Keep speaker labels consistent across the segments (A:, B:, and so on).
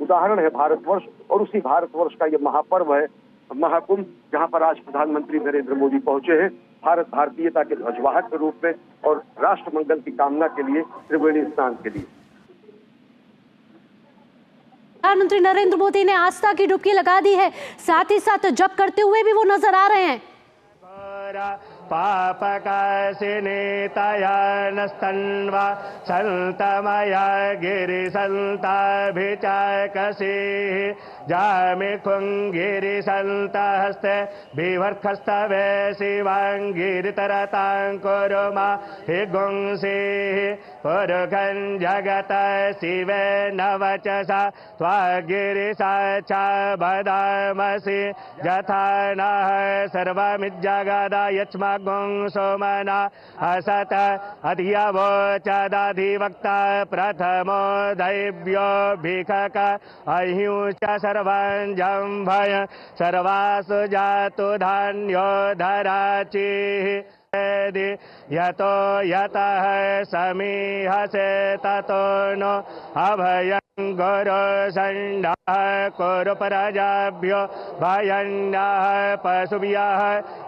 A: उदाहरण है भारतवर्ष, और उसी भारतवर्ष का ये महापर्व है महाकुंभ, जहां पर आज प्रधानमंत्री नरेंद्र मोदी पहुंचे हैं भारत भारतीयता के ध्वजवाहक के रूप में और राष्ट्र मंगल की कामना के लिए त्रिवेणी स्नान के लिए।
B: प्रधानमंत्री नरेंद्र मोदी ने आस्था की डुबकी लगा दी है, साथ ही साथ जप करते हुए भी वो नजर आ रहे हैं।
C: पापकाशिनीतयानस्तन्वा सन्तमया गिरिसन्ताभिचाकसीः जामिखुङ्गिरिसन्तहस्ते बिभर्खस्तवे शिवाङ्गिरितरतां कुरुमा हि गुंसीः पुरुखं जगत शिवेन वचसा त्वागिरिसाक्षा वदामसि यथा नः सर्वमिज्जगदा यच्मगुं सोमना असत अधियवोचदधिवक्ता प्रथमो दैव्यो भिखक अहिंच सर्वं जम्भय सर्वासु जातु धान्यो धराचिः यतो यतः समीहसे ततो नो अभयं गुरु संडः कुरु प्रजाभ्यो भयन्नः पशुभ्यः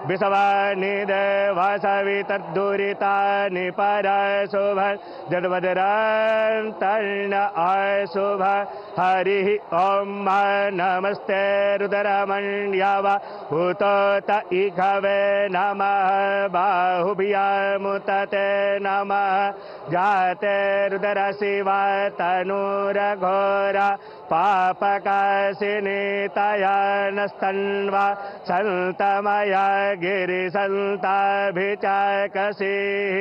C: विषवानि देवसवितर्दुरितानि परशुभं जद्वज्रं अशुभ हरिः ॐ नमस्ते रुद्रमण्यव भूतोत इघवे नमः बाहुभ्यामुतते नमः जाते रुद्र शिवा तनूरघोरा पापकाशिनीतयानस्तन्वा सन्तमया गिरिसन्ताभिचाकसीः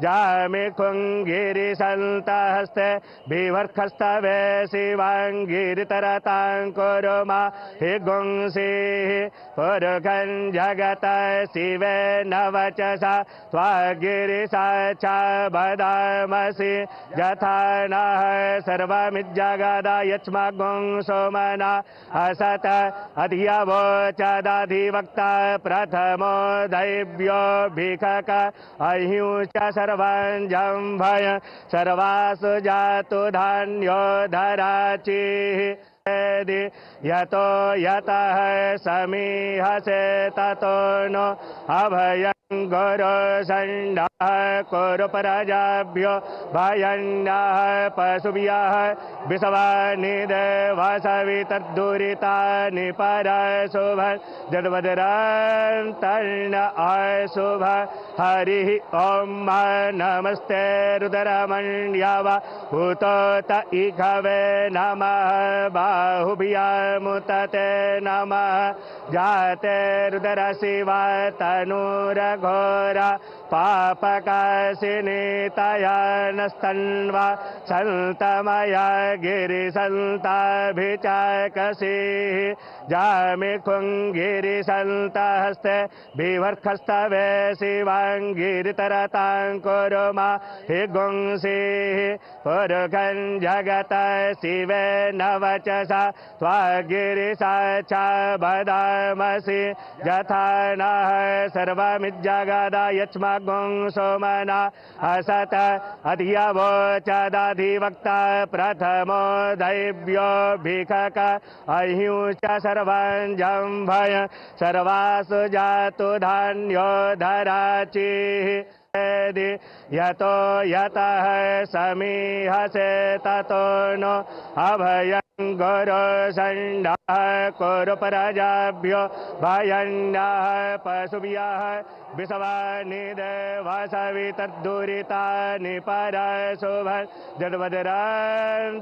C: जामिखुङ्गिरिसन्तहस्ते बिभर्खस्तवे शिवाङ्गिरितरतां कुरुमा हि गुंसीः पुरुखं जगत शिवेन वचसा त्वागिरिसाक्षा वदामसि यथा नः सर्वमिज्जगदा यच्मगुं सोमना असत अधियवोचदधिवक्ता प्रथमो दैव्यो भिखक अहिंच सर्वं जम्भय सर्वासु जातु धान्यो धराचिः यतो यतः समीहसे ततो नो अभयं गुरु संडः कुरु प्रजाभ्यो भयन्नः पशुभ्यः विषवानि देवसवितर्दुरितानि परशुभं जद्वज्रं अशुभ हरिः ॐ नमस्ते रुद्रमण्यव भूतोत इघवे नमः बाहुभ्यामुतते नमः जाते रुद्र शिवा तनूरघोरा पापकाशिनीतयानस्तन्वा सन्तमया गिरिसन्ताभिचाकसीः जामिखुङ्गिरिसन्तहस्ते बिभर्खस्तवे शिवाङ्गिरितरतां कुरुमा हि गुंसीः पुरुखं जगत शिवेन वचसा त्वागिरिसाक्षा वदामसि यथा नः सर्वमिज्जगदा यच्मगुं सोमना असत अधियवोचदधिवक्ता प्रथमो दैव्यो भिखक अहिंच सर्वं जम्भय सर्वासु जातु धान्यो धराचिः यतो यतः समीहसे ततो नो अभयं गुरु संडः कुरु प्रजाभ्यो भयन्नः पशुभ्यः विषवानि देवसवितर्दुरितानि परशुभं जद्वज्रं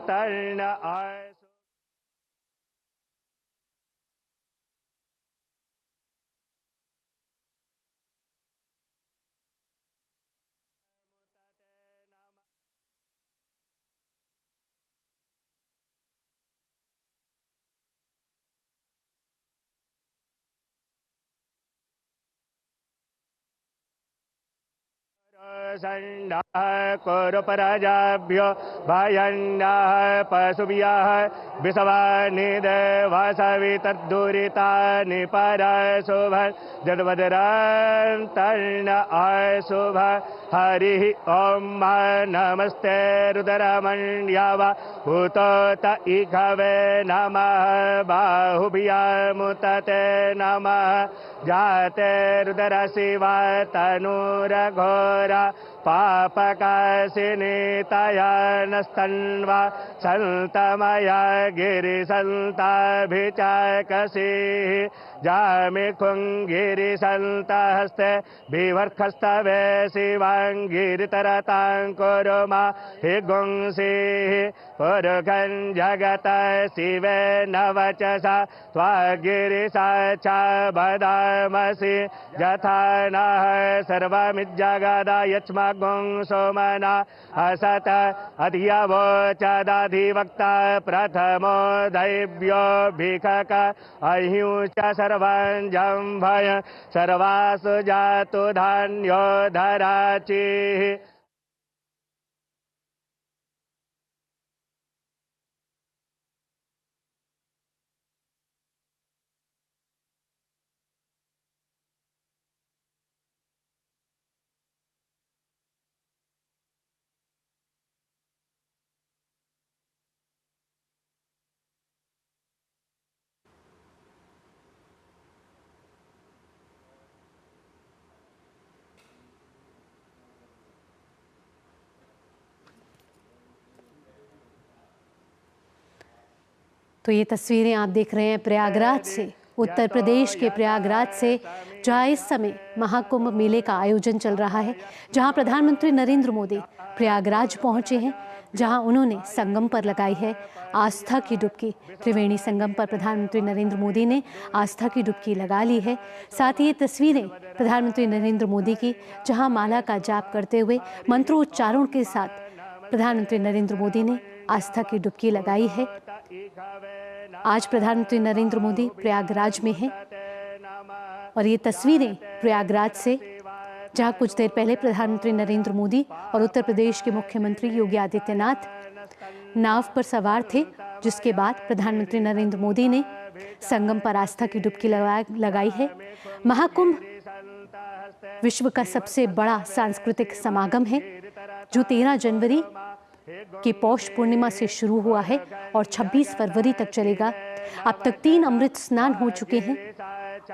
C: अशुभ कुरुपराजाभ्यो भयन्नाः पशुभ्यः विषवानि देवासवितद्दुरितानि परशुभ जडवदरान्तर्न अशुभ हरिः ॐ नमस्ते रुद्रमण्ड्याव भूतोत इघवे नमः बाहुभ्यामुतते नमः जाते रुद्र शिवा तनूरघोरा पापकाशिनीतया नस्तन्वा सन्तमया गिरिसन्ताभिचाकसीः जामिखुङ्गिरिसन्तहस्ते विवर्खस्तवे शिवाङ्गिरितरतां कुरुमा हि गुंसीः पुरुषं जगत शिवे न वचसा त्वागिरिसा च वदामसि यथा नः सर्वमिज्जगदा यच्मगुं सोमना असत अधियवोचदाधिवक्ता प्रथमो दैव्यो भिखक अहिंच सर्वं भय सर्वासु जातु धान्यो धराचिः।
B: तो ये तस्वीरें आप देख रहे हैं प्रयागराज से, उत्तर प्रदेश के प्रयागराज से, जहां इस समय महाकुंभ मेले का आयोजन चल रहा है, जहां प्रधानमंत्री नरेंद्र मोदी प्रयागराज पहुंचे हैं, जहां उन्होंने संगम पर लगाई है आस्था की डुबकी। त्रिवेणी संगम पर प्रधानमंत्री नरेंद्र मोदी ने आस्था की डुबकी लगा ली है। साथ ही ये तस्वीरें प्रधानमंत्री नरेंद्र मोदी की, जहां माला का जाप करते हुए मंत्रोच्चारण के साथ प्रधानमंत्री नरेंद्र मोदी ने आस्था की डुबकी लगाई है। आज प्रधानमंत्री नरेंद्र मोदी प्रयागराज में हैं और ये तस्वीरें प्रयागराज से, जहां कुछ देर पहले प्रधानमंत्री नरेंद्र मोदी और उत्तर प्रदेश के मुख्यमंत्री योगी आदित्यनाथ नाव पर सवार थे, जिसके बाद प्रधानमंत्री नरेंद्र मोदी ने संगम पर आस्था की डुबकी लगाई है। महाकुंभ विश्व का सबसे बड़ा सांस्कृतिक समागम है, जो 13 जनवरी कि पौष पूर्णिमा से शुरू हुआ है और 26 फरवरी तक चलेगा। अब तक 3 अमृत स्नान हो चुके हैं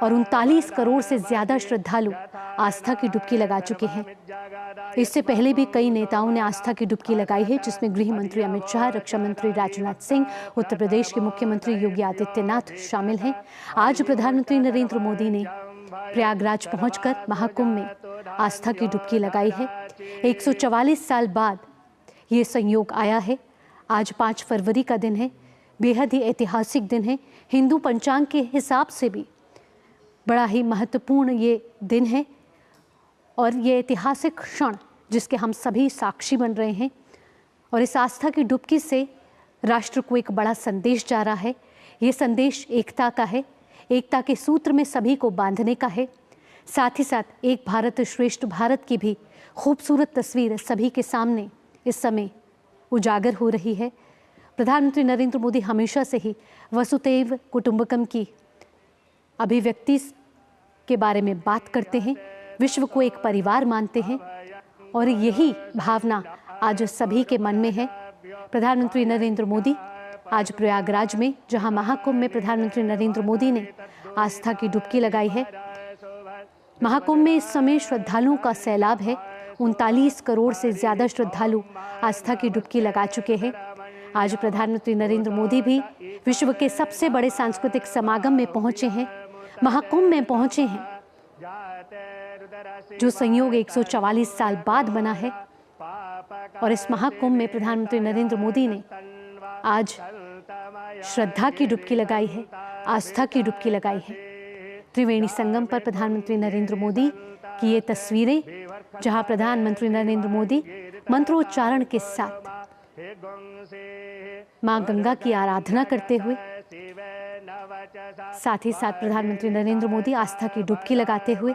B: और 39 करोड़ से ज्यादा श्रद्धालु आस्था की डुबकी लगा चुके हैं। इससे पहले भी कई नेताओं ने आस्था की डुबकी लगाई है, जिसमें गृह मंत्री अमित शाह, रक्षा मंत्री राजनाथ सिंह, उत्तर प्रदेश के मुख्यमंत्री योगी आदित्यनाथ शामिल हैं। आज प्रधानमंत्री नरेंद्र मोदी ने प्रयागराज पहुंचकर महाकुंभ में आस्था की डुबकी लगाई है। 144 साल बाद ये संयोग आया है। आज 5 फरवरी का दिन है, बेहद ही ऐतिहासिक दिन है। हिंदू पंचांग के हिसाब से भी बड़ा ही महत्वपूर्ण ये दिन है और ये ऐतिहासिक क्षण जिसके हम सभी साक्षी बन रहे हैं। और इस आस्था की डुबकी से राष्ट्र को एक बड़ा संदेश जा रहा है। ये संदेश एकता का है, एकता के सूत्र में सभी को बांधने का है। साथ ही साथ एक भारत श्रेष्ठ भारत की भी खूबसूरत तस्वीर सभी के सामने इस समय उजागर हो रही है। प्रधानमंत्री नरेंद्र मोदी हमेशा से ही वसुधैव कुटुंबकम की अभिव्यक्ति के बारे में बात करते हैं, विश्व को एक परिवार मानते हैं और यही भावना आज सभी के मन में है। प्रधानमंत्री नरेंद्र मोदी आज प्रयागराज में, जहां महाकुंभ में प्रधानमंत्री नरेंद्र मोदी ने आस्था की डुबकी लगाई है। महाकुंभ में इस समय श्रद्धालुओं का सैलाब है। 39 करोड़ से ज्यादा श्रद्धालु आस्था की डुबकी लगा चुके हैं। आज प्रधानमंत्री नरेंद्र मोदी भी विश्व के सबसे बड़े सांस्कृतिक समागम में पहुंचे हैं, महाकुंभ में पहुंचे हैं, जो संयोग 144 साल बाद बना है। और इस महाकुंभ में प्रधानमंत्री नरेंद्र मोदी ने आज श्रद्धा की डुबकी लगाई है, आस्था की डुबकी लगाई है। त्रिवेणी संगम पर प्रधानमंत्री नरेंद्र मोदी की ये तस्वीरें, जहां प्रधानमंत्री नरेंद्र मोदी मंत्रोच्चारण के साथ मां गंगा की आराधना करते हुए, साथ ही साथ प्रधानमंत्री नरेंद्र मोदी आस्था की डुबकी लगाते हुए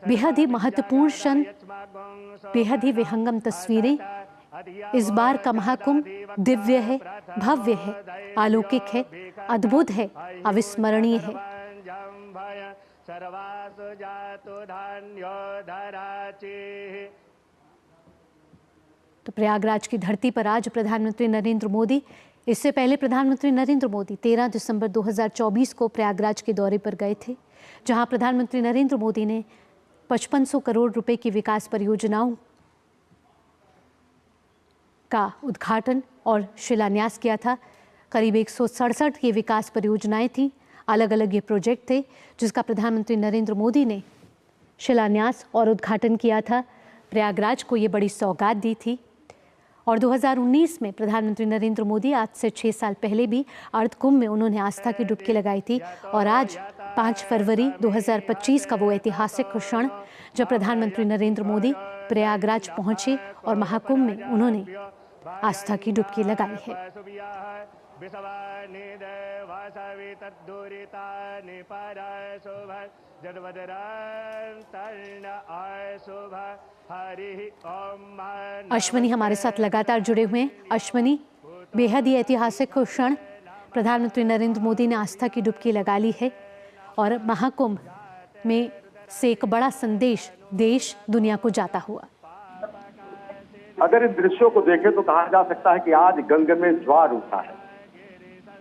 B: बेहद ही महत्वपूर्ण क्षण, बेहद ही विहंगम तस्वीरें। इस बार का महाकुंभ दिव्य है, भव्य है, अलौकिक है, अद्भुत है, अविस्मरणीय है। तो प्रयागराज की धरती पर आज प्रधानमंत्री नरेंद्र मोदी, इससे पहले प्रधानमंत्री नरेंद्र मोदी 13 दिसंबर 2024 को प्रयागराज के दौरे पर गए थे, जहां प्रधानमंत्री नरेंद्र मोदी ने 5500 करोड़ रुपए की विकास परियोजनाओं का उद्घाटन और शिलान्यास किया था। करीब 167 ये विकास परियोजनाएं थी, अलग अलग ये प्रोजेक्ट थे, जिसका प्रधानमंत्री नरेंद्र मोदी ने शिलान्यास और उद्घाटन किया था। प्रयागराज को ये बड़ी सौगात दी थी। और 2019 में प्रधानमंत्री नरेंद्र मोदी, आज से 6 साल पहले भी अर्ध कुंभ में उन्होंने आस्था की डुबकी लगाई थी। और आज 5 फरवरी 2025 का वो ऐतिहासिक क्षण जब प्रधानमंत्री नरेंद्र मोदी प्रयागराज पहुंचे और महाकुंभ में उन्होंने आस्था की डुबकी लगाई है। अश्वनी हमारे साथ लगातार जुड़े हुए हैं। अश्वनी, बेहद ही ऐतिहासिक क्षण, प्रधानमंत्री नरेंद्र मोदी ने आस्था की डुबकी लगा ली है और महाकुंभ में से एक बड़ा संदेश देश दुनिया को जाता हुआ।
A: अगर इन दृश्यों को देखें तो कहा जा सकता है कि आज गंगा में ज्वार उठा है।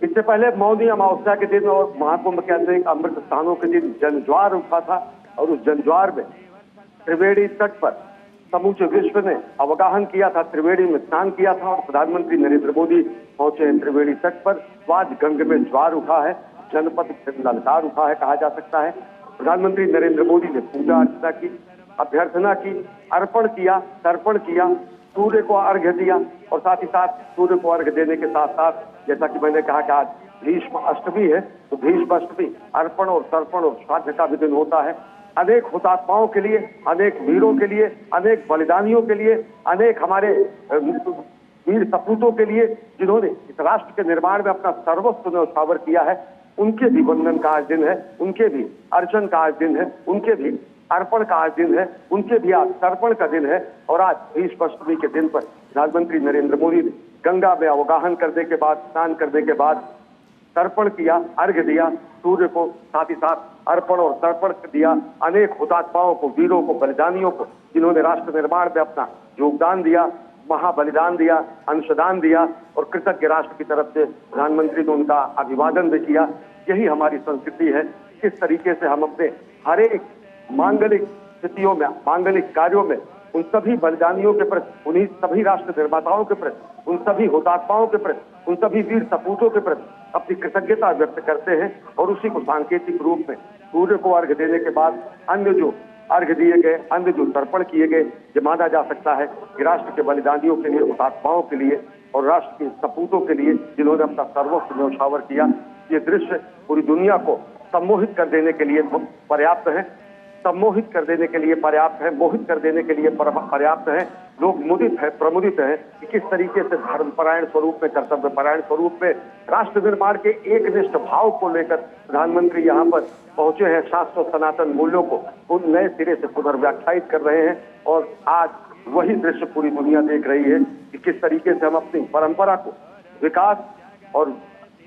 A: इससे पहले मौनी अमावस्या के दिन और महाकुंभ के अनेक अमृत स्थानों के दिन जनज्वार उठा था और उस जनज्वार में त्रिवेणी तट पर समूचे विश्व ने अवगाहन किया था, त्रिवेणी में स्नान किया था और प्रधानमंत्री नरेंद्र मोदी पहुंचे हैं त्रिवेणी तट पर। तो आज गंगा में ज्वार उठा है, जनपद ललकार उठा है, कहा जा सकता है। प्रधानमंत्री नरेंद्र मोदी ने पूजा अर्चना की, अभ्यर्थना की, अर्पण किया, तर्पण किया, सूर्य को अर्घ्य दिया और साथ ही साथ सूर्य को अर्घ्य देने के साथ साथ जैसा कि मैंने कहा कि आज भीष्म अष्टमी है, तो भीष्म अष्टमी अर्पण और तर्पण और श्राद्ध का भी दिन होता है। अनेक हुतात्माओं के लिए, अनेक वीरों के लिए, अनेक बलिदानियों के लिए, अनेक हमारे वीर सपूतों के लिए जिन्होंने इस राष्ट्र के निर्माण में अपना सर्वस्व न्यौछावर किया है, उनके भी वंदन का आज दिन है, उनके भी अर्चन का आज दिन है, उनके भी अर्पण का आज दिन है, उनके भी आज तर्पण का दिन है। और आज भीष्म अष्टमी के दिन पर प्रधानमंत्री नरेंद्र मोदी ने गंगा में अवगाहन करने के बाद, स्नान करने के बाद तर्पण किया, अर्घ्य दिया सूर्य को, साथ ही साथ अर्पण और तर्पण दिया अनेक हुतात्माओं को, वीरों को, बलिदानियों को, जिन्होंने राष्ट्र निर्माण में अपना योगदान दिया, महाबलिदान दिया, अंशदान दिया और कृतज्ञ राष्ट्र की तरफ से प्रधानमंत्री ने उनका अभिवादन भी किया। यही हमारी संस्कृति है। किस तरीके से हम अपने हर एक मांगलिक स्थितियों में, मांगलिक कार्यों में उन सभी बलिदानियों के प्रति, उन्हीं सभी राष्ट्र निर्माताओं के प्रति, उन सभी हुतात्माओं के प्रति, उन सभी वीर सपूतों के प्रति अपनी कृतज्ञता व्यक्त करते हैं। और उसी को सांकेतिक रूप में सूर्य को अर्घ्य देने के बाद अन्य जो अर्घ्य दिए गए, अन्य जो तर्पण किए गए, ये माना जा सकता है कि राष्ट्र के बलिदानियों के लिए, हुतात्माओं के लिए और राष्ट्र के सपूतों के लिए जिन्होंने अपना सर्वस्व न्यौछावर किया, ये दृश्य पूरी दुनिया को सम्मोहित कर देने के लिए पर्याप्त है, सम्मोहित कर देने के लिए पर्याप्त है, मोहित कर देने के लिए पर्याप्त है। लोग मुदित है, प्रमुदित है कि किस तरीके से धर्मपरायण स्वरूप में, कर्तव्यपरायण स्वरूप में राष्ट्र निर्माण के एकनिष्ठ भाव को लेकर प्रधानमंत्री यहाँ पर पहुंचे हैं। शाश्वत सनातन मूल्यों को उन नए सिरे से पुनर्व्याख्यायित कर रहे हैं और आज वही दृश्य पूरी दुनिया देख रही है कि किस तरीके से हम अपनी परंपरा को, विकास और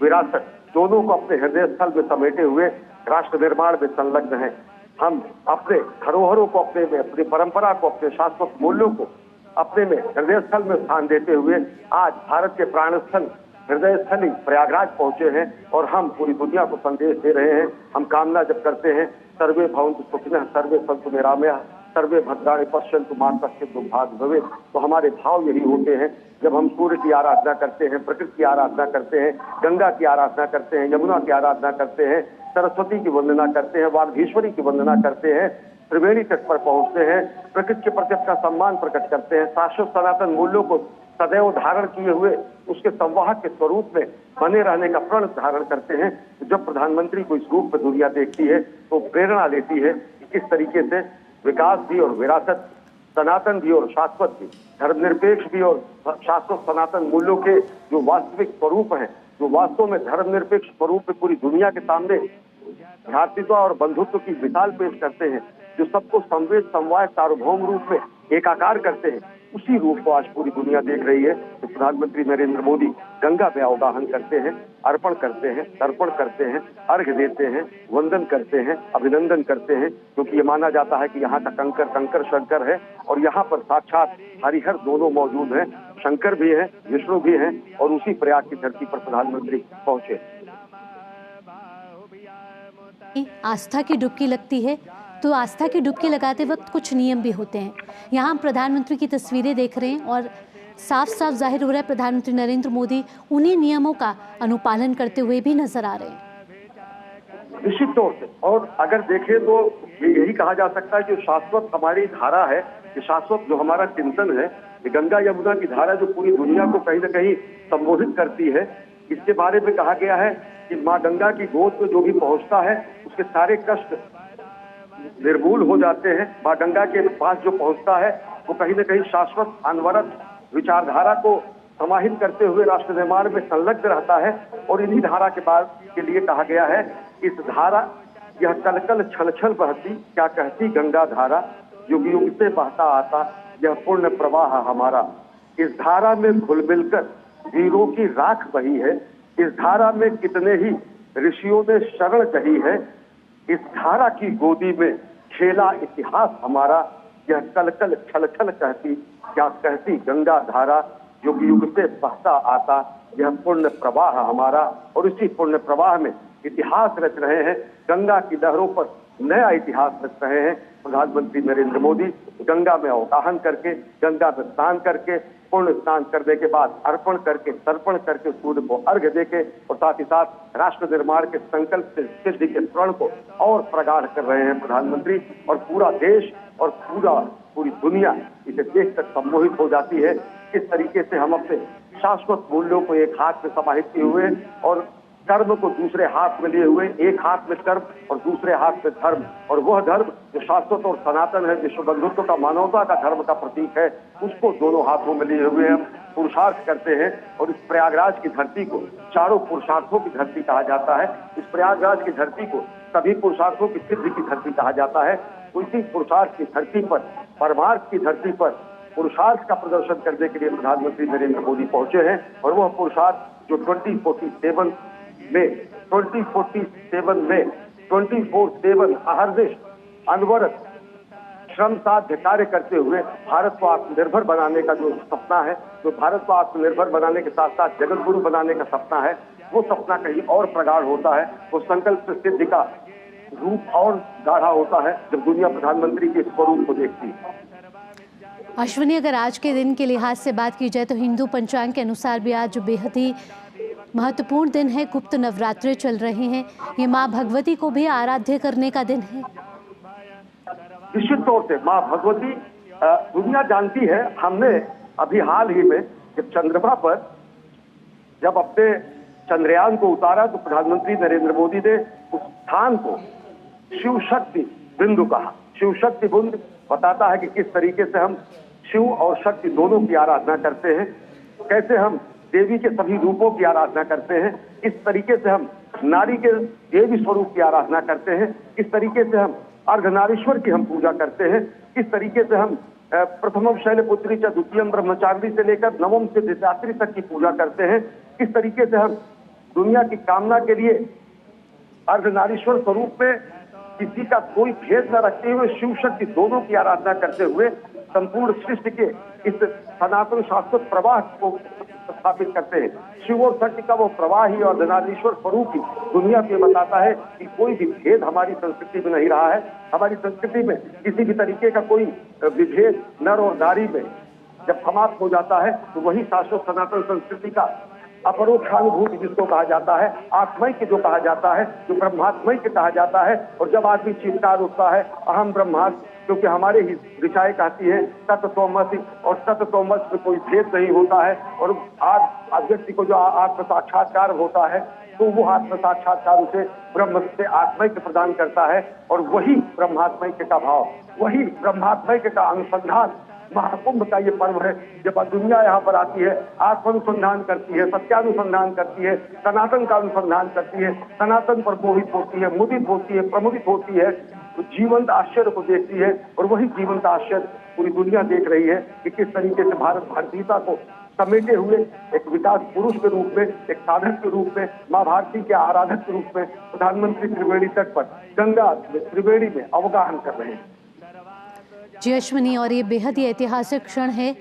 A: विरासत दोनों को अपने हृदय स्थल में समेटे हुए राष्ट्र निर्माण में संलग्न हैं। हम अपने धरोहरों को, अपने में अपनी परंपरा को, अपने शाश्वत मूल्यों को अपने में हृदय स्थल में स्थान देते हुए आज भारत के प्राण स्थल, हृदय स्थल प्रयागराज पहुंचे हैं और हम पूरी दुनिया को संदेश दे रहे हैं। हम कामना जब करते हैं सर्वे भवन्तु सुखिनः, सर्वे सन्तु निरामयाः, सर्वे भद्राणि पश्यन्तु मा कश्चित् दुर्भाग्यं भवेत्, तो हमारे भाव यही होते हैं। जब हम सूर्य की आराधना करते हैं, प्रकृति की आराधना करते हैं, गंगा की आराधना करते हैं, यमुना की आराधना करते हैं, सरस्वती की वंदना करते हैं, वागीश्वरी की वंदना करते हैं, त्रिवेणी तट पर पहुंचते हैं, प्रकृति के प्रति अपना सम्मान प्रकट करते हैं, शाश्वत सनातन मूल्यों को सदैव धारण किए हुए उसके संवाहक के स्वरूप में बने रहने का प्रण धारण करते हैं। जब प्रधानमंत्री को इस रूप में दुनिया देखती है तो प्रेरणा लेती है कि किस तरीके से विकास भी और विरासत, सनातन भी और शाश्वत भी, धर्मनिरपेक्ष भी और शाश्वत सनातन मूल्यों के जो वास्तविक स्वरूप हैं, जो वास्तव में धर्मनिरपेक्ष स्वरूप में पूरी दुनिया के सामने भ्रातृत्व और बंधुत्व की मिसाल पेश करते हैं, जो सबको संवेद समवाय सार्वभौम रूप में एकाकार करते हैं, उसी रूप को आज पूरी दुनिया देख रही है। तो प्रधानमंत्री नरेंद्र मोदी गंगा में अवगाहन करते हैं, अर्पण करते हैं, तर्पण करते हैं, अर्घ्य देते हैं, वंदन करते हैं, अभिनंदन करते हैं, क्योंकि ये माना जाता है कि यहाँ का कंकर कंकर शंकर है और यहाँ पर साक्षात हरिहर दोनों मौजूद हैं, शंकर भी हैं, विष्णु भी हैं, और उसी प्रयाग की धरती पर प्रधानमंत्री पहुंचे।
B: आस्था की डुबकी लगती है, तो आस्था की डुबकी लगाते वक्त कुछ नियम भी होते हैं। यहाँ हम प्रधानमंत्री की तस्वीरें देख रहे हैं और साफ साफ जाहिर हो रहा है प्रधानमंत्री नरेंद्र मोदी उन्हीं नियमों का अनुपालन करते हुए भी नजर आ रहे हैं।
A: निश्चित तौर से, और अगर देखें तो यही कहा जा सकता है कि शाश्वत हमारी धारा है, कि शाश्वत जो हमारा चिंतन है, कि गंगा यमुना की धारा जो पूरी दुनिया को कहीं न कहीं संबोधित करती है। इसके बारे में कहा गया है कि माँ गंगा की गोद में जो भी पहुंचता है उसके सारे कष्ट निर्मूल हो जाते हैं। माँ गंगा के पास जो पहुंचता है वो कहीं न कहीं शाश्वत अनवरत विचारधारा को समाहित करते हुए राष्ट्र निर्माण में संलग्न रहता है। और इन्हीं धारा के बाद के लिए कहा गया है, इस धारा यह कलकल छल छल बहती, क्या कहती गंगा धारा, युग युग से बहता आता यह पूर्ण प्रवाह हमारा। इस धारा में घुल मिलकर वीरों की राख बही है, इस धारा में कितने ही ऋषियों ने शरण कही है, इस धारा की गोदी में खेला इतिहास हमारा, यह कलकल छल छल कहती, क्या कहती गंगा धारा, युग युग से बहता आता यह पुण्य प्रवाह हमारा। और इसी पुण्य प्रवाह में इतिहास रच रहे हैं, गंगा की लहरों पर नया इतिहास रच रहे हैं प्रधानमंत्री नरेंद्र मोदी। गंगा में अवगाहन करके, गंगा में स्नान करके, पूर्ण स्नान करने के बाद अर्पण करके, तर्पण करके, सूर्य को अर्घ्य देके, और साथ ही साथ राष्ट्र निर्माण के संकल्प से सिद्धि के प्रण को और प्रगाढ़ कर रहे हैं प्रधानमंत्री। और पूरा देश और पूरी दुनिया इसे देखकर सम्मोहित हो जाती है। किस तरीके से हम अपने शाश्वत मूल्यों को एक हाथ में समाहित किए हुए और कर्म को दूसरे हाथ में लिए हुए, एक हाथ में कर्म और दूसरे हाथ में धर्म, और वह धर्म जो शाश्वत और सनातन है, विश्व बंधुत्व का, मानवता का धर्म का प्रतीक है, उसको दोनों हाथों में लिए हुए हम पुरुषार्थ करते हैं। और इस प्रयागराज की धरती को चारों पुरुषार्थों की धरती कहा जाता है। इस प्रयागराज की धरती को सभी पुरुषार्थों की सिद्धि की धरती कहा जाता है। उसी पुरुषार्थ की धरती पर, परमार्थ की धरती पर पुरुषार्थ का प्रदर्शन करने के लिए प्रधानमंत्री नरेंद्र मोदी पहुंचे हैं। और वह पुरुषार्थ जो 2047 में 24/7 अहर्निश अनवरत श्रम साध्य कार्य करते हुए भारत को आत्मनिर्भर बनाने का जो सपना है, जो भारत को आत्मनिर्भर बनाने के साथ साथ जगत गुरु बनाने का सपना है, वो सपना कहीं और प्रगाढ़ होता है। वो संकल्प सिद्धि का रूप और गाढ़ा होता है जब दुनिया प्रधानमंत्री के स्वरूप को देखती है।
B: अश्विनी, अगर आज के दिन के लिहाज से बात की जाए तो हिंदू पंचांग के अनुसार भी आज बेहद ही महत्वपूर्ण दिन है। गुप्त नवरात्रे चल रहे हैं, ये माँ भगवती को भी आराध्य करने का दिन है।
A: निश्चित तौर से माँ भगवती दुनिया जानती है। हमने अभी हाल ही में जब चंद्रमा पर जब अपने चंद्रयान को उतारा तो प्रधानमंत्री नरेंद्र मोदी ने उस स्थान को शिव शक्ति बिंदु कहा। शिव शक्ति बिंदु बताता है कि किस तरीके से हम शिव और शक्ति दोनों की आराधना करते हैं, कैसे हम देवी के सभी रूपों की आराधना करते हैं, किस तरीके से हम नारी के देवी स्वरूप की आराधना करते हैं, किस तरीके से हम अर्धनारीश्वर की हम पूजा करते हैं, किस तरीके से हम प्रथमम शैलपुत्री च द्वितीयम ब्रह्मचारिणी से लेकर नवम से द्वितीयात्री तक की पूजा करते हैं, किस तरीके से हम दुनिया की कामना के लिए अर्धनारीश्वर स्वरूप में किसी का कोई भेद न रखते हुए शिव शक्ति दोनों की आराधना करते हुए संपूर्ण सृष्टि के इस सनातन शाश्वत प्रवाह को स्थापित करते हैं। शिव और शक्ति का वो प्रवाह ही और अर्धनारीश्वर स्वरूप ही दुनिया को बताता है कि कोई भी भेद हमारी संस्कृति में नहीं रहा है। हमारी संस्कृति में किसी भी तरीके का कोई विभेद नर और नारी में जब समाप्त हो जाता है तो वही शाश्वत सनातन संस्कृति का अपरोक्षानुभूति जिसको कहा जाता है, आत्मैक्य जो कहा जाता है, जो ब्रह्मात्मैक्य कहा जाता है। और जब आदमी चीत्कार उठता है अहम ब्रह्मास्मि, क्योंकि हमारे ही ऋचाएं कहती है तत्त्वमसि, और तत्त्वमसि में कोई भेद नहीं होता है। और आज व्यक्ति को जो आत्म साक्षात्कार होता है तो वो आत्म साक्षात्कार उसे ब्रह्म से आत्मैक्य प्रदान करता है। और वही ब्रह्मात्मैक्य का भाव, वही ब्रह्मात्मैक्य का अनुसंधान महाकुंभ का ये पर्व है। जब दुनिया यहाँ पर आती है, आत्मानुसंधान करती है, सत्यानुसंधान करती है, सनातन का अनुसंधान करती है, सनातन पर मोहित होती है, मुदित होती है, प्रमुदित होती है, तो जीवंत आश्चर्य को देखती है। और वही जीवंत आश्चर्य पूरी दुनिया देख रही है कि किस तरीके से भारत भारतीयता को समेटे हुए एक विकास पुरुष के रूप में, एक साधक के रूप में, मां भारती के आराधक के रूप में प्रधानमंत्री त्रिवेणी तट पर गंगा त्रिवेणी में अवगाहन कर रहे हैं।
B: जी अश्विनी, और ये बेहद ही ऐतिहासिक क्षण है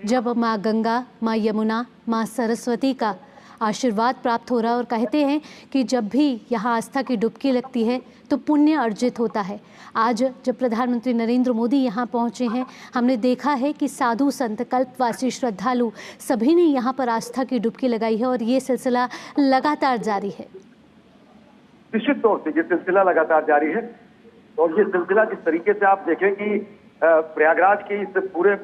B: जब माँ गंगा, माँ यमुना, माँ सरस्वती का आशीर्वाद प्राप्त हो रहा है। और कहते हैं कि जब भी यहाँ आस्था की डुबकी लगती है तो पुण्य अर्जित होता है। आज जब प्रधानमंत्री नरेंद्र मोदी यहाँ पहुँचे हैं, हमने देखा है कि साधु संत, कल्पवासी, श्रद्धालु सभी ने यहाँ पर आस्था की डुबकी लगाई है और ये सिलसिला लगातार जारी है।
A: निश्चित तौर से ये सिलसिला लगातार जारी है। और ये सिलसिला जिस तरीके से आप देखें कि प्रयागराज के इस पूरे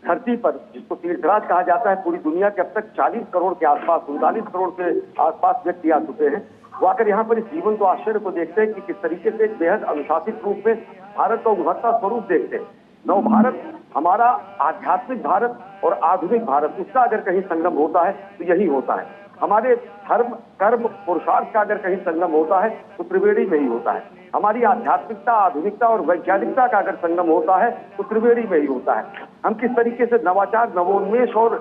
A: धरती पर, जिसको तीर्थराज कहा जाता है, पूरी दुनिया के अब तक 40 करोड़ के आसपास, 39 करोड़ के आसपास व्यक्ति आ चुके हैं। वो आकर यहाँ पर इस जीवन को आश्चर्य को देखते हैं कि किस तरीके से एक बेहद अनुशासित रूप में भारत का उभरता स्वरूप देखते हैं। नव भारत, हमारा आध्यात्मिक भारत और आधुनिक भारत, उसका अगर कहीं संगम होता है तो यही होता है। हमारे धर्म, कर्म, पुरुषार्थ का अगर कहीं संगम होता है तो त्रिवेणी में ही होता है। हमारी आध्यात्मिकता, आधुनिकता और वैज्ञानिकता का अगर संगम होता है तो त्रिवेणी में ही होता है। हम किस तरीके से नवाचार, नवोन्मेष और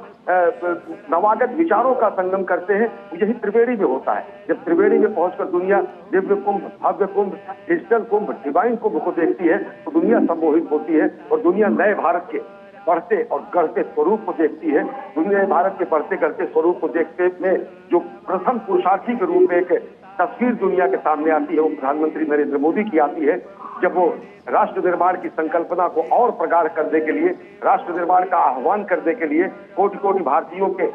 A: नवागत विचारों का संगम करते हैं, यही त्रिवेणी में होता है। जब त्रिवेणी में पहुंचकर दुनिया दिव्य कुंभ, भव्य कुंभ, डिजिटल कुंभ, डिवाइन कुंभ को देखती है तो दुनिया सम्मोहित होती है और दुनिया नए भारत के बढ़ते और गढ़ते स्वरूप को देखती है। दुनिया भारत के बढ़ते गढ़ते स्वरूप को देखते में जो प्रथम पुरुषार्थी के रूप में एक तस्वीर दुनिया के सामने आती है, वो प्रधानमंत्री नरेंद्र मोदी की आती है, जब वो राष्ट्र निर्माण की संकल्पना को और प्रगाढ़ करने के लिए, राष्ट्र निर्माण का आह्वान करने के लिए कोटि कोटि भारतीयों के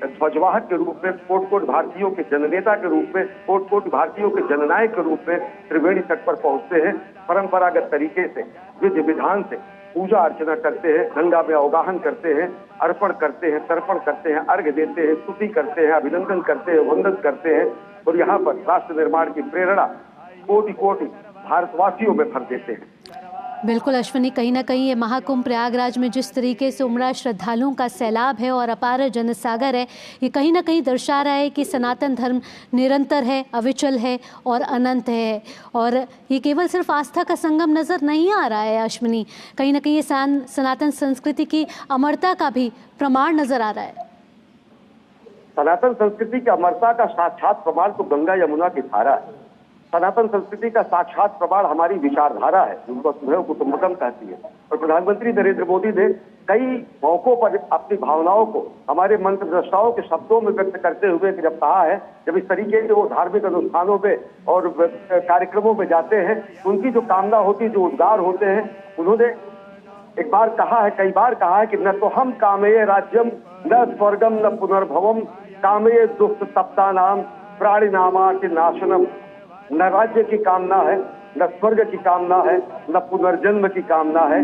A: ध्वजवाहक के रूप में, कोटि कोटि भारतीयों के जननेता के रूप में, कोटि कोटि भारतीयों के जननायक के रूप में त्रिवेणी तट पर पहुंचते हैं। परंपरागत तरीके से, विधि विधान से पूजा अर्चना करते हैं, गंगा में अवगाहन करते हैं, अर्पण करते हैं, तर्पण करते हैं, अर्घ्य देते हैं, स्तुति करते हैं, अभिनंदन करते हैं, वंदन करते हैं। और यहाँ पर राष्ट्र निर्माण की प्रेरणा कोटि कोटि भारतवासियों में भर देते हैं।
B: बिल्कुल अश्विनी, कहीं ना कहीं ये महाकुंभ प्रयागराज में जिस तरीके से उमड़ा श्रद्धालुओं का सैलाब है और अपार जनसागर है, ये कहीं ना कहीं दर्शा रहा है कि सनातन धर्म निरंतर है, अविचल है और अनंत है। और ये केवल सिर्फ आस्था का संगम नज़र नहीं आ रहा है अश्विनी, कहीं ना कहीं ये सनातन संस्कृति की अमरता का भी प्रमाण नज़र आ रहा है।
A: सनातन संस्कृति की अमरता का साक्षात प्रमाण तो गंगा यमुना की धारा है। सनातन संस्कृति का साक्षात प्रमाण हमारी विचारधारा है, जिनको वसुधैव कुटुंबकम कहती है। और प्रधानमंत्री नरेंद्र मोदी ने कई मौकों पर अपनी भावनाओं को हमारे मंत्र दृष्टाओं के शब्दों में व्यक्त करते हुए जब कहा है, जब इस तरीके से वो धार्मिक अनुष्ठानों में और कार्यक्रमों में जाते हैं, उनकी जो कामना होती है, जो उद्गार होते हैं, उन्होंने एक बार कहा है, कई बार कहा है कि न तो हम कामये राज्यम न स्वर्गम न पुनर्भवम कामये दुष्ट तप्ता नाम प्राणी नामार्थ नाशनम। न राज्य की कामना है, न स्वर्ग की कामना है, न पुनर्जन्म की कामना है।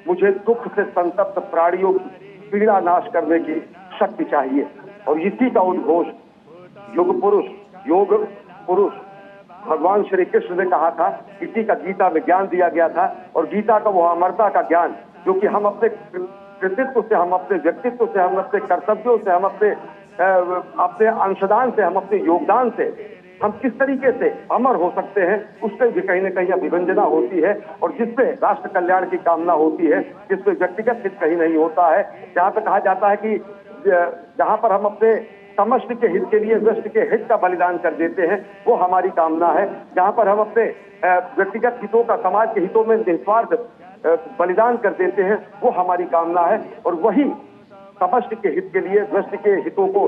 A: मुझे दुख से संतप्त प्राणियों की पीड़ा नाश करने की शक्ति चाहिए। और इसी का उद्घोष योग पुरुष भगवान श्री कृष्ण ने कहा था, इसी का गीता में ज्ञान दिया गया था। और गीता का वो अमरता का ज्ञान जो कि हम अपने कृतित्व से, हम अपने व्यक्तित्व से, हम अपने कर्तव्यों से, हम अपने अंशदान से, हम अपने योगदान से हम किस तरीके से अमर हो सकते हैं, उससे भी कहीं न कहीं अभिव्यंजना होती है। और जिसपे राष्ट्र कल्याण की कामना होती है, जिसपे व्यक्तिगत हित कहीं नहीं होता है। जहाँ पे कहा जाता है कि जहाँ पर हम अपने समष्टि के हित के लिए व्यष्टि के हित का बलिदान कर देते हैं, वो हमारी कामना है। जहाँ पर हम अपने व्यक्तिगत हितों का समाज के हितों में निस्वार्थ बलिदान कर देते हैं, वो हमारी कामना है। और वही समष्टि के हित के लिए व्यष्टि के हितों को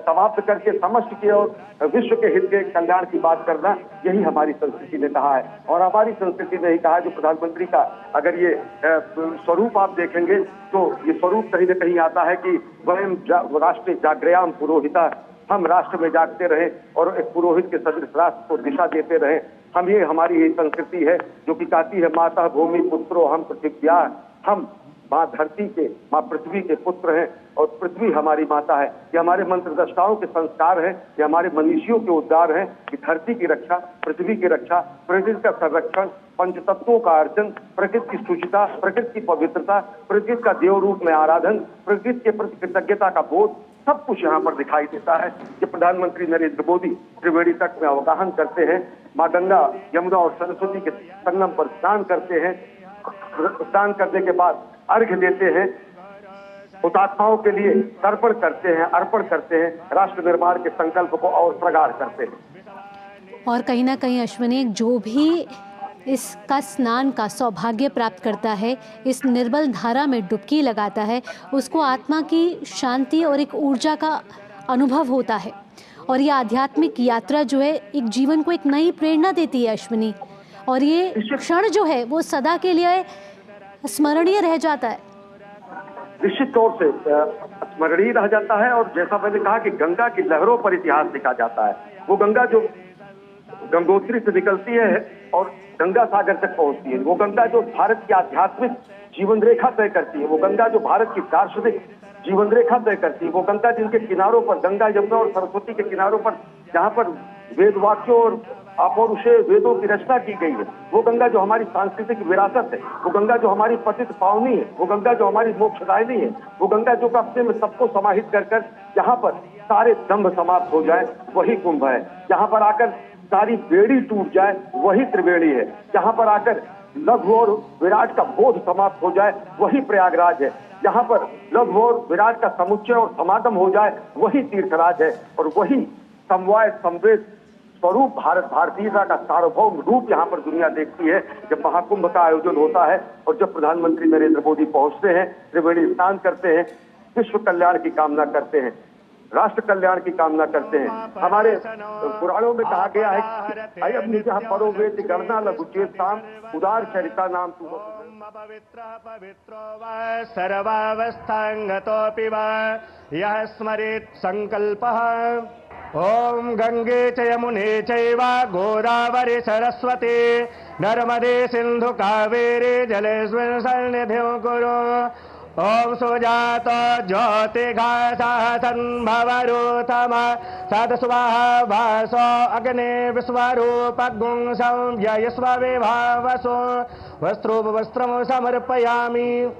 A: समाप्त करके समष्टि के और विश्व के हित के कल्याण की बात करना, यही हमारी संस्कृति ने कहा है। और हमारी संस्कृति ने ही कहा है, जो प्रधानमंत्री का अगर ये स्वरूप आप देखेंगे तो ये स्वरूप कहीं न कहीं आता है कि वयम राष्ट्र जागृयाम पुरोहिता, हम राष्ट्र में जागते रहे और एक पुरोहित के सदृश राष्ट्र को दिशा देते रहे। हम ये हमारी ये संस्कृति है जो कि कहती है माता भूमि पुत्रो हम पृथिव्या, हम माँ धरती के, माँ पृथ्वी के पुत्र हैं और पृथ्वी हमारी माता है। ये हमारे मंत्र दृष्टाओं के संस्कार हैं, ये हमारे मनीषियों के उद्गार हैं कि धरती की रक्षा, पृथ्वी की रक्षा, प्रकृति का संरक्षण, पंचतत्वों का अर्चन, प्रकृति की शुचिता, प्रकृति की पवित्रता, प्रकृति का देव रूप में आराधन, प्रकृति के प्रति कृतज्ञता का बोध, सब कुछ यहाँ पर दिखाई देता है। कि प्रधानमंत्री नरेंद्र मोदी त्रिवेणी तट में अवगाहन करते हैं माँ गंगा, यमुना और सरस्वती के संगम पर स्नान करते हैं। स्नान करने के बाद अर्घ्य देते हैं, हुतात्माओं के लिए तर्पण करते हैं, अर्पण करते हैं, राष्ट्र निर्माण के संकल्प को और प्रगाढ़ करते हैं।
B: और कहीं ना कहीं अश्विनी, जो भी इसका स्नान का सौभाग्य प्राप्त करता है, इस निर्मल धारा में डुबकी लगाता है, उसको आत्मा की शांति और एक ऊर्जा का अनुभव होता है। और ये आध्यात्मिक यात्रा जो है एक जीवन को एक नई प्रेरणा देती है अश्विनी, और ये क्षण जो है वो सदा के लिए स्मरणीय रह जाता है।
A: निश्चित तौर से स्मरणीय रह जाता है। और जैसा मैंने कहा कि गंगा की लहरों पर इतिहास लिखा जाता है। वो गंगा जो गंगोत्री से निकलती है और गंगा सागर तक पहुंचती है, वो गंगा जो भारत की आध्यात्मिक जीवन रेखा तय करती है, वो गंगा जो भारत की दार्शनिक जीवन रेखा तय करती है, वो गंगा जिनके किनारों पर, गंगा, यमुना और सरस्वती के किनारों पर जहाँ पर वेद वाक्यों और अपौरुषेय वेदों की रचना की गई है, वो गंगा जो हमारी सांस्कृतिक विरासत है, वो गंगा जो हमारी पतित पावनी है, वो गंगा जो हमारी मोक्षदायिनी है, वो गंगा जो अपने में सबको समाहित कर कर जहाँ पर सारे दंभ समाप्त हो जाए, वही कुंभ है। जहाँ पर आकर सारी बेड़ी टूट जाए, वही त्रिवेणी है। जहाँ पर आकर लघु और विराट का बोध समाप्त हो जाए, वही प्रयागराज है। जहाँ पर लघु और विराट का समुच्चय और समागम हो जाए, वही तीर्थराज है। और वही समवाय संवेद स्वरूप भारत भारतीयता का सार्वभौम रूप यहाँ पर दुनिया देखती है जब महाकुंभ का आयोजन होता है और जब प्रधानमंत्री नरेंद्र मोदी पहुंचते हैं, त्रिवेणी स्नान करते हैं, विश्व कल्याण की कामना करते हैं, राष्ट्र कल्याण की कामना करते हैं। हमारे पुराणों में कहा गया है कि अयम निजः परो वेति गणना लघुचेताम उदार चरिता नाम तुम
C: पवित्रो वा सर्वावस्थांगतोऽपि वा यः स्मरेत् संकल्पः। ओम गंगे च यमुने चैव गोदावरी सरस्वती नर्मदे सिंधु कावेरी जलेस्मिन् सन्निधिं कुरु। ओम सुजात ज्योतिघासः संभवरूथम सदस्वाहा वासो अग्ने विश्वरूपगुं संव्ययस्व विभावसो वस्त्रोपवस्त्रं समर्पयामि।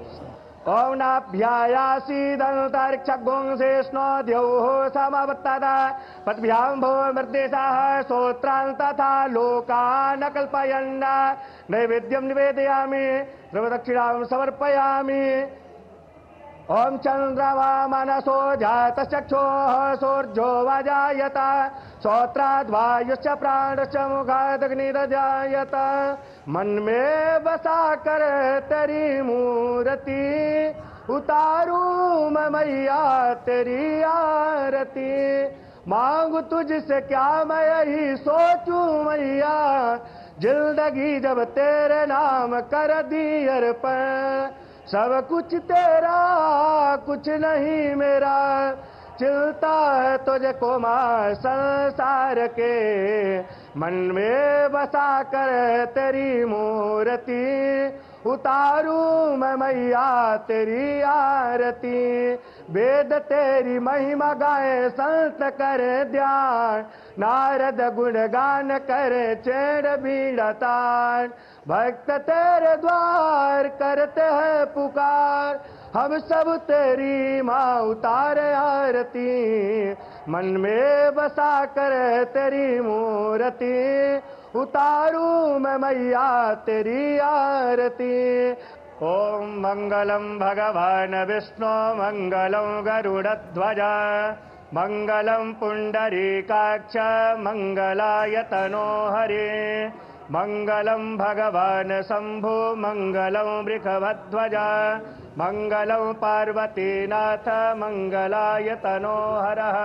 C: ओम नाभ्यायासीदन्तरिक्षगुं शेष्णो द्यौः समवत्तदा पद्भ्यां भूमर्देशः स्तोत्रान् तथा लोकान् कल्पयन् नैवेद्यं निवेदयामि सर्वदक्षिणां समर्पयामि। ओम चंद्रमा मनसो जातश्चक्षुः सूर्यो वजायत श्रोत्राद् वायुश्च प्राणश्च मुखादग्निर्जायत। मन में बसा कर तेरी मूर्ति उतारूं मैं मैया तेरी आरती। मांगू तुझसे क्या मैं यही सोचूं मैया, जिंदगी जब तेरे नाम कर दी अर्पण। सब कुछ तेरा कुछ नहीं मेरा, चिलता है तुझको मां संसार के। मन में बसा कर तेरी मूर्ति उतारूं मैं मैया तेरी आरती। वेद तेरी महिमा गाए संत करे ध्यान, नारद गुणगान करे चेड़ बीड़ा तान। भक्त तेरे द्वार करते हैं पुकार, हम सब तेरी माँ उतारे आरती। मन में बसा कर तेरी मूर्ति उतारूं मैं मैया तेरी आरती। ओम मंगलम भगवान विष्णु मंगलम गरुड़ध्वज मंगलम पुंडरीकाक्ष मंगलायतनो हरे। मंगलम भगवान शंभु मंगलम वृषभध्वज मंगलम पार्वतीनाथ मंगलायतनो हरः।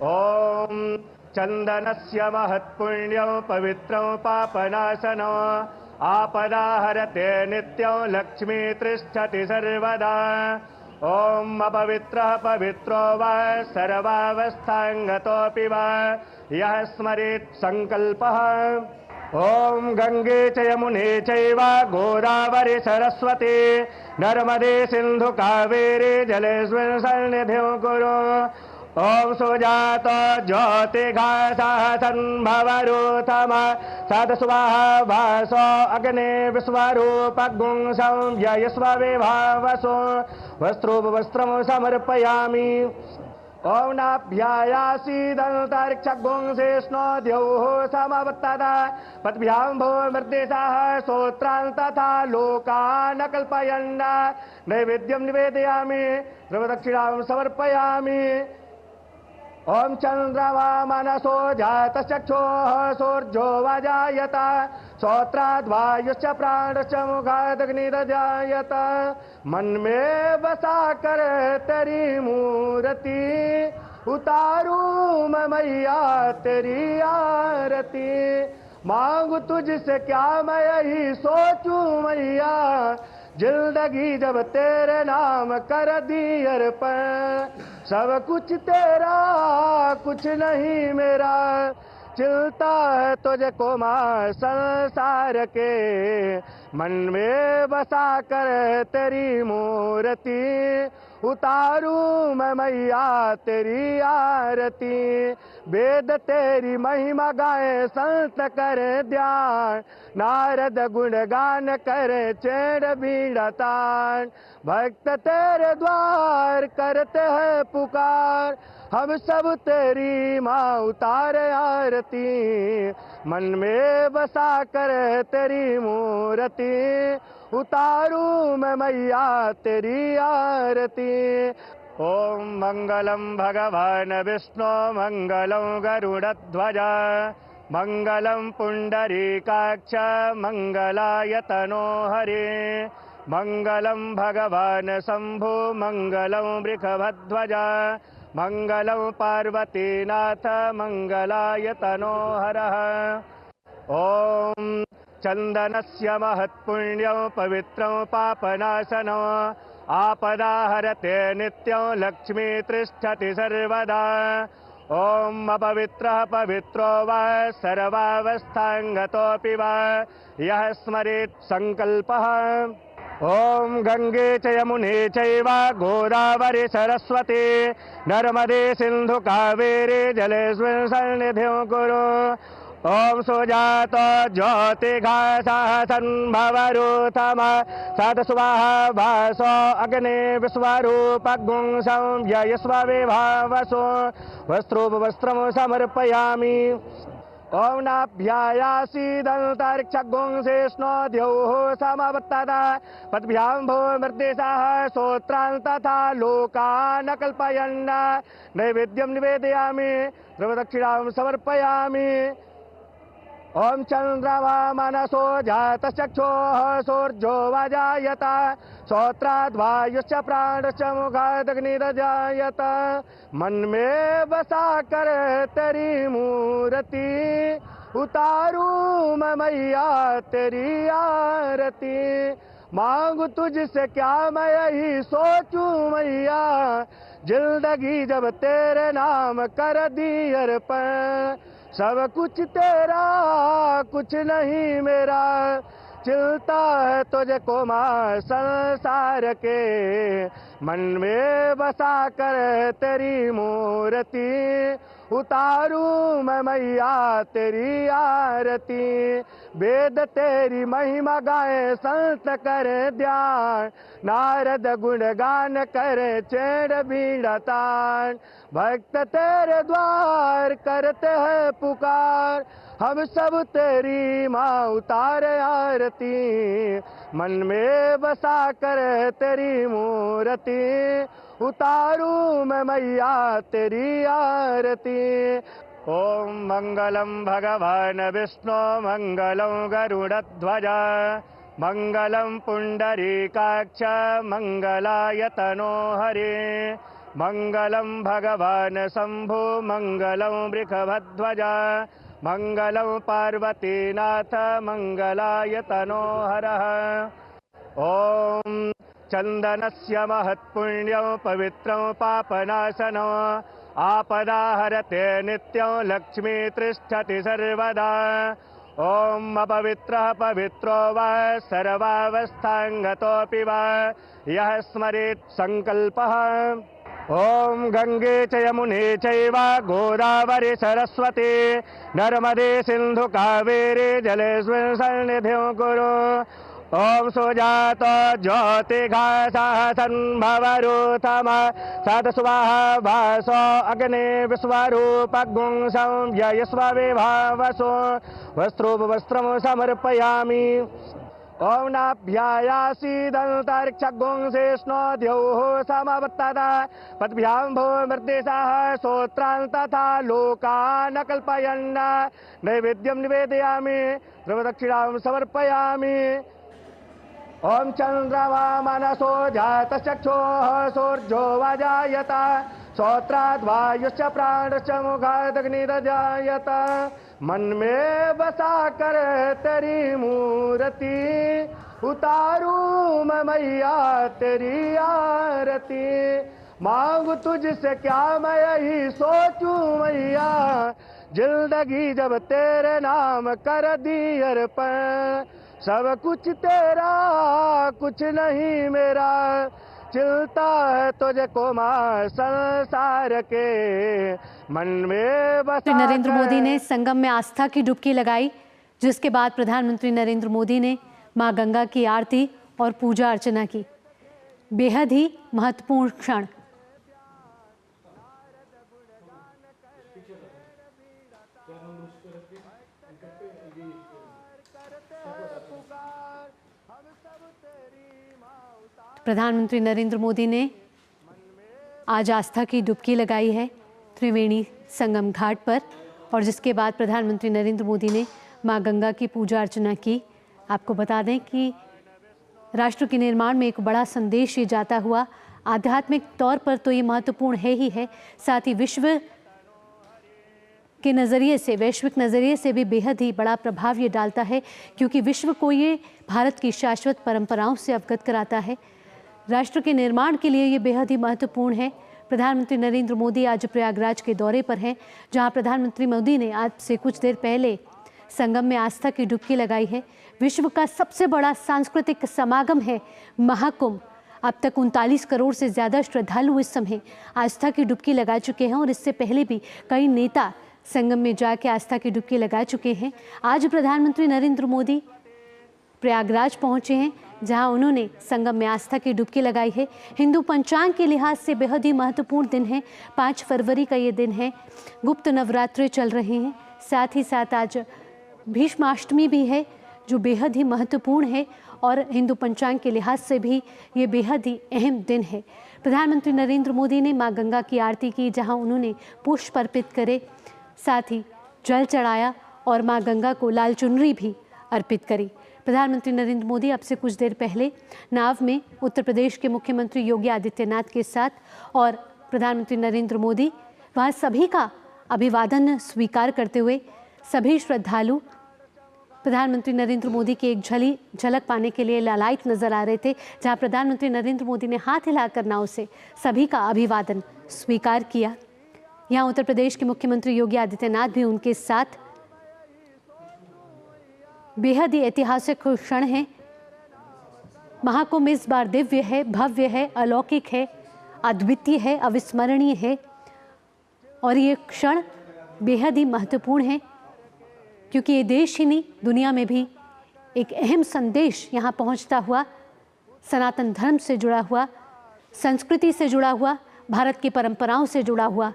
C: ओम चंदनस्य महत्पुण्यं पवित्रं पापनाशनं आपदाहरते नित्यं लक्ष्मी तिष्ठति सर्वदा। ओम अपवित्रः पवित्रो वा सर्वावस्थांगतोऽपि वा यः स्मरेत् संकल्पः। ओम गंगे च यमुने चैव गोदावरी सरस्वती नर्मदे सिंधु कावेरी जलेस्मिन् सन्निधिं कुरु। ओम सुजात ज्योतिघासः संभवरूथम सदस्वाहा वासो अग्ने विश्वरूपगुं संव्ययस्व विभावसो वस्त्रोपवस्त्रं समर्पयामि। ओम नाभ्यायासीदन्तरिक्षगुंसेष्णो द्यौः समवत्तदा पद्भ्यां भूमर्देशाः श्रोत्रान् तथा लोकान् कल्पयन् नैवेद्यं निवेदयामि सर्वदक्षिणां समर्पयामि। ओम चंद्रमा मनसो जातचक्षुः सूर्यो वाजायत श्रोत्राद् वायुश्च प्राणश्च मुखादग्निर्जायत। मन में बसा कर तेरी मूर्ति उतारूं मैं मैया तेरी आरती। मांगू तुझसे क्या मैं यही सोचूं मैया जिंदगी जब तेरे नाम कर दी अर्पण। सब कुछ तेरा कुछ नहीं मेरा चिलता है तुझको माँ संसार के। मन में बसा कर तेरी मूर्ति उतारूं मैं मैया तेरी आरती। वेद तेरी महिमा गाए संत करे ध्यान नारद गुणगान करे चेड़ बीड़ा तान। भक्त तेरे द्वार करते हैं पुकार हम सब तेरी माँ उतारे आरती। मन में बसा कर तेरी मूर्ति उतारूं मैं मैया तेरी आरती। ओम मंगलम भगवान विष्णु मंगलम गरुड़ध्वज मंगलम पुंडरीकाक्ष मंगलाय तनो हरे मंगलम भगवान शंभु मंगलम वृषभध्वज मंगलम पार्वतीनाथ मंगलाय तनो हरः। ओम चंदनस्य महत्पुण्यं पवित्रं पापनाशनं आपदाहरते नित्यं लक्ष्मी तिष्ठति सर्वदा। ओम अपवित्रः पवित्रो वा सर्वावस्थांगतोऽपि वा यः स्मरेत् संकल्पः। ओम गंगे च यमुने चैव गोदावरी सरस्वती नर्मदे सिंधु कावेरी जलेस्मिन् सन्निधिं कुरु। ओम सुजात ज्योतिघासः सन्भवरूथम सदस्वाहा भासो अग्ने विश्वरूपगुंसं यस्वविभावसो वस्त्रोपवस्त्रं समर्पयामि। ओम नाभ्यायासीदन्तरिक्षगुंसेष्णो द्यौः समवत्तदा पद्भ्यां भूमर्देशाः श्रोत्रान् तथा लोकान् कल्पयन् नैवेद्यं निवेदयामि सर्वदक्षिणां समर्पयामि। ओम चंद्रमा मनसो जातचक्षुः सूर्यो वाजायत श्रोत्राद् वायुश्च प्राणश्च मुखादग्निर्जायत। मन में बसा कर तेरी मूर्ति उतारूं मैं मैया तेरी आरती। मांगू तुझसे क्या मैं यही सोचूं मैया जिंदगी जब तेरे नाम कर दी अर्पण। सब कुछ तेरा कुछ नहीं मेरा चिलता है तुझको माँ संसार के। मन में बसा कर तेरी मूर्ति उतारूं मैं मैया तेरी आरती। वेद तेरी महिमा गाए संत करे ध्यान नारद गुणगान करे चेड़ बीड़ा तान। भक्त तेरे द्वार करते हैं पुकार हम सब तेरी माँ उतारे आरती। मन में बसा कर तेरी मूर्ति उतारूं मैं मैया तेरी आरती। ओम मंगलम भगवान विष्णु मंगलम गरुड़ध्वज मंगलम पुंडरीकाक्ष मंगलाय तनो हरे मंगलम भगवान शंभु मंगलम वृषभध्वज मंगलम पार्वतीनाथ मंगलाय तनो हरः। ओम चंदनस्य महत्पुण्यं पवित्रं पापनाशनं आपदाहरते नित्यं लक्ष्मी तिष्ठति सर्वदा। ओम अपवित्रः पवित्रो वा सर्वावस्थांगतोऽपि वा यः स्मरेत् संकल्पः। ओम गंगे च यमुने चैव गोदावरी सरस्वती नर्मदे सिंधु कावेरी जलेस्मिन् सन्निधिं कुरु। ओम सुजात ज्योतिघासः सन्भवरूथम सदस्वाहा भासो अग्ने विश्वरूपगुं संव्ययस्वविभावसो वस्त्रोपवस्त्रं समर्पयामि। ओम नाभ्यायासीदन्तरिक्षगुं शेष्णो द्यौः समवर्तता पद्भ्यां भूमिर्देशः श्रोत्रान् तथा लोकान् कल्पयन् नैवेद्यं निवेदयामि द्रवदक्षिणां समर्पयामि। ओम चंद्रमा मनसो जातचक्षुः सूर्यो वजायत श्रोत्राद् वायुश्च प्राणश्च मुखादग्निरजायत मन में बसा कर तेरी मूर्ति उतारूं मैं मैया तेरी आरती मांगू तुझसे क्या मैं यही सोचूं मैया जिंदगी जब तेरे नाम कर दी अर्पण सब कुछ तेरा कुछ नहीं मेरा चिलता है तुझे को मां संसार के मन में बसा।
B: नरेंद्र मोदी ने संगम में आस्था की डुबकी लगाई, जिसके बाद प्रधानमंत्री नरेंद्र मोदी ने मां गंगा की आरती और पूजा अर्चना की। बेहद ही महत्वपूर्ण क्षण। प्रधानमंत्री नरेंद्र मोदी ने आज आस्था की डुबकी लगाई है त्रिवेणी संगम घाट पर, और जिसके बाद प्रधानमंत्री नरेंद्र मोदी ने मां गंगा की पूजा अर्चना की। आपको बता दें कि राष्ट्र के निर्माण में एक बड़ा संदेश ये जाता हुआ, आध्यात्मिक तौर पर तो ये महत्वपूर्ण है ही है, साथ ही विश्व के नज़रिए से, वैश्विक नज़रिए से भी बेहद ही बड़ा प्रभाव ये डालता है, क्योंकि विश्व को ये भारत की शाश्वत परंपराओं से अवगत कराता है। राष्ट्र के निर्माण के लिए ये बेहद ही महत्वपूर्ण है। प्रधानमंत्री नरेंद्र मोदी आज प्रयागराज के दौरे पर हैं, जहां प्रधानमंत्री मोदी ने आज से कुछ देर पहले संगम में आस्था की डुबकी लगाई है। विश्व का सबसे बड़ा सांस्कृतिक समागम है महाकुंभ। अब तक 39 करोड़ से ज़्यादा श्रद्धालु इस समय आस्था की डुबकी लगा चुके हैं, और इससे पहले भी कई नेता संगम में जाके आस्था की डुबकी लगा चुके हैं। आज प्रधानमंत्री नरेंद्र मोदी प्रयागराज पहुंचे हैं, जहां उन्होंने संगम में आस्था की डुबकी लगाई है। हिंदू पंचांग के लिहाज से बेहद ही महत्वपूर्ण दिन है। 5 फरवरी का ये दिन है। गुप्त नवरात्रे चल रहे हैं, साथ ही साथ आज भीष्माष्टमी भी है, जो बेहद ही महत्वपूर्ण है, और हिंदू पंचांग के लिहाज से भी ये बेहद ही अहम दिन है। प्रधानमंत्री नरेंद्र मोदी ने मां गंगा की आरती की, जहां उन्होंने पुष्प अर्पित करे, साथ ही जल चढ़ाया और मां गंगा को लाल चुनरी भी अर्पित करी। प्रधानमंत्री नरेंद्र मोदी अब से कुछ देर पहले नाव में उत्तर प्रदेश के मुख्यमंत्री योगी आदित्यनाथ के साथ, और प्रधानमंत्री नरेंद्र मोदी वहाँ सभी का अभिवादन स्वीकार करते हुए सभी श्रद्धालु प्रधानमंत्री नरेंद्र मोदी की एक झलक पाने के लिए लालायित नजर आ रहे थे, जहाँ प्रधानमंत्री नरेंद्र मोदी ने हाथ हिलाकर नाव से सभी का अभिवादन स्वीकार किया। यहाँ उत्तर प्रदेश के मुख्यमंत्री योगी आदित्यनाथ भी उनके साथ। बेहद ही ऐतिहासिक क्षण है। महाकुंभ इस बार दिव्य है, भव्य है, अलौकिक है, अद्वितीय है, अविस्मरणीय है, और ये क्षण बेहद ही महत्वपूर्ण है, क्योंकि ये देश ही नहीं दुनिया में भी एक अहम संदेश यहाँ पहुँचता हुआ, सनातन धर्म से जुड़ा हुआ, संस्कृति से जुड़ा हुआ, भारत की परंपराओं से जुड़ा हुआ।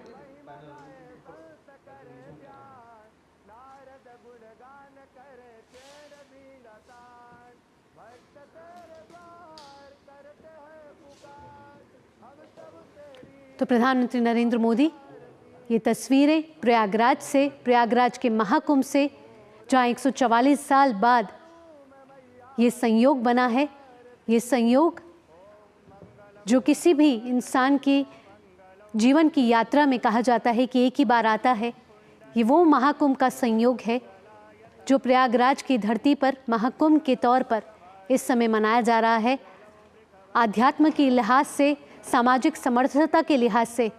B: तो प्रधानमंत्री नरेंद्र मोदी ये तस्वीरें प्रयागराज से, प्रयागराज के महाकुंभ से, जहाँ 144 साल बाद ये संयोग बना है। ये संयोग जो किसी भी इंसान की जीवन की यात्रा में कहा जाता है कि एक ही बार आता है, ये वो महाकुंभ का संयोग है जो प्रयागराज की धरती पर महाकुंभ के तौर पर इस समय मनाया जा रहा है। आध्यात्म के लिहाज से, सामाजिक समर्थता के लिहाज से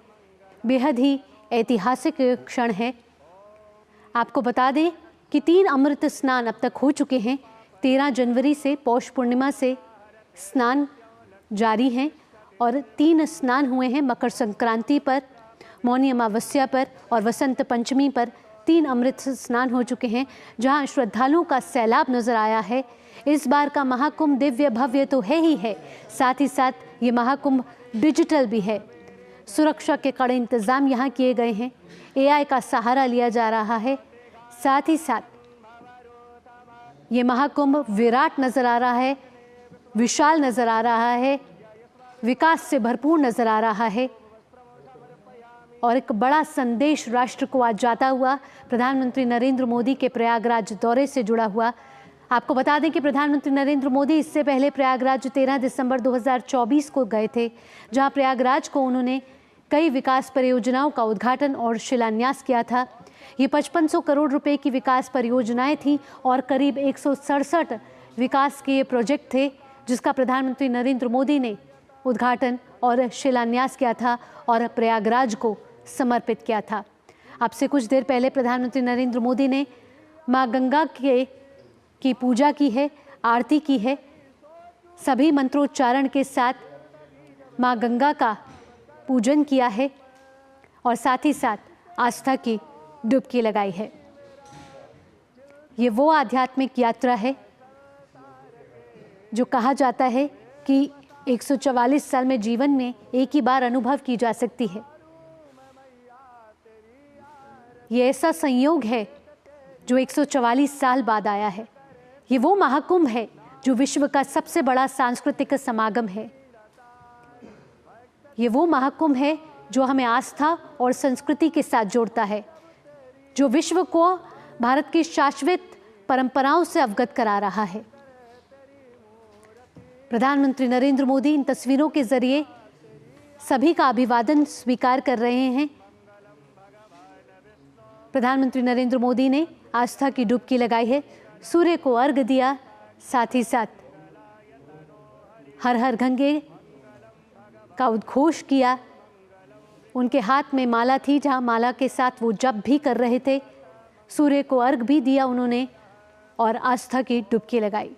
B: बेहद ही ऐतिहासिक क्षण है। आपको बता दें कि 3 अमृत स्नान अब तक हो चुके हैं। 13 जनवरी से पौष पूर्णिमा से स्नान जारी हैं, और 3 स्नान हुए हैं मकर संक्रांति पर, मौनी अमावस्या पर और वसंत पंचमी पर 3 अमृत स्नान हो चुके हैं, जहां श्रद्धालुओं का सैलाब नजर आया है। इस बार का महाकुंभ दिव्य भव्य तो है ही है, साथ ही साथ ये महाकुंभ डिजिटल भी है। सुरक्षा के कड़े इंतजाम यहाँ किए गए हैं, AI का सहारा लिया जा रहा है। साथ ही साथ ये महाकुंभ विराट नजर आ रहा है, विशाल नजर आ रहा है, विकास से भरपूर नजर आ रहा है और एक बड़ा संदेश राष्ट्र को आज जाता हुआ प्रधानमंत्री नरेंद्र मोदी के प्रयागराज दौरे से जुड़ा हुआ। आपको बता दें कि प्रधानमंत्री नरेंद्र मोदी इससे पहले प्रयागराज 13 दिसंबर 2024 को गए थे, जहां प्रयागराज को उन्होंने कई विकास परियोजनाओं का उद्घाटन और शिलान्यास किया था। ये 5500 करोड़ रुपए की विकास परियोजनाएं थी और करीब 167 विकास के ये प्रोजेक्ट थे, जिसका प्रधानमंत्री नरेंद्र मोदी ने उद्घाटन और शिलान्यास किया था और प्रयागराज को समर्पित किया था। अब से कुछ देर पहले प्रधानमंत्री नरेंद्र मोदी ने माँ गंगा की पूजा की है, आरती की है। सभी मंत्रोच्चारण के साथ माँ गंगा का पूजन किया है और साथ ही साथ आस्था की डुबकी लगाई है। ये वो आध्यात्मिक यात्रा है जो कहा जाता है कि 144 साल में जीवन में एक ही बार अनुभव की जा सकती है। ये ऐसा संयोग है जो 144 साल बाद आया है। ये वो महाकुंभ है जो विश्व का सबसे बड़ा सांस्कृतिक समागम है। ये वो महाकुंभ है जो हमें आस्था और संस्कृति के साथ जोड़ता है, जो विश्व को भारत की शाश्वत परंपराओं से अवगत करा रहा है। प्रधानमंत्री नरेंद्र मोदी इन तस्वीरों के जरिए सभी का अभिवादन स्वीकार कर रहे हैं। प्रधानमंत्री नरेंद्र मोदी ने आस्था की डुबकी लगाई है, सूर्य को अर्घ्य दिया, साथ ही साथ हर हर गंगे का उद्घोष किया। उनके हाथ में माला थी, जहां माला के साथ वो जप भी कर रहे थे। सूर्य को अर्घ्य भी दिया उन्होंने और आस्था की डुबकी लगाई।